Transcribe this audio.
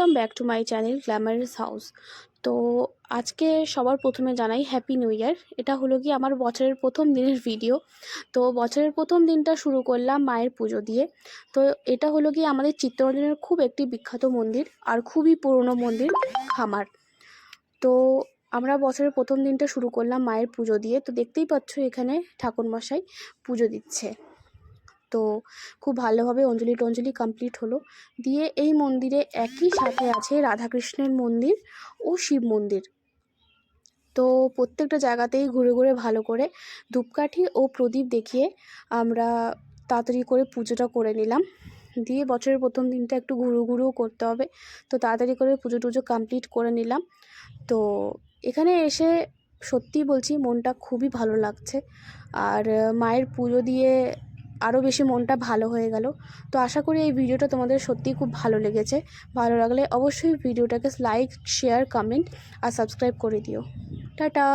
Welcome back to my channel glamorous house. তো আজকে সবার প্রথমে জানাই হ্যাপি নিউ ইয়ার। এটা হলো কি আমার বছরের প্রথম দিনের ভিডিও। তো বছরের প্রথম দিনটা শুরু করলাম মায়ের পুজো দিয়ে। তো এটা হলো কি আমাদের চিত্তরঞ্জনের খুব একটি বিখ্যাত মন্দির আর খুবই পুরনো মন্দির, খামার। তো আমরা বছরের প্রথম দিনটা শুরু করলাম মায়ের পুজো দিয়ে। তো দেখতেই পাচ্ছ এখানে ঠাকুরমশাই পুজো দিচ্ছে। তো খুব ভালোভাবে অঞ্জলি টঞ্জলি কমপ্লিট হলো। দিয়ে এই মন্দিরে একই সাথে আছে রাধাকৃষ্ণের মন্দির ও শিব মন্দির। তো প্রত্যেকটা জায়গাতেই ঘুরে ঘুরে ভালো করে ধূপকাঠি ও প্রদীপ দেখিয়ে আমরা তাড়াতাড়ি করে পুজোটা করে নিলাম। দিয়ে বছরের প্রথম দিনটা একটু ঘুরুও করতে হবে, তো তাড়াতাড়ি করে পুজো টুজো কমপ্লিট করে নিলাম। তো এখানে এসে সত্যি বলছি মনটা খুবই ভালো লাগছে, আর মায়ের পুজো দিয়ে আরও বেশি মনটা ভালো হয়ে গেল। তো আশা করি এই ভিডিওটা তোমাদের সত্যিই খুব ভালো লেগেছে। ভালো লাগলে অবশ্যই ভিডিওটাকে লাইক, শেয়ার, কমেন্ট আর সাবস্ক্রাইব করে দিও। টাটা।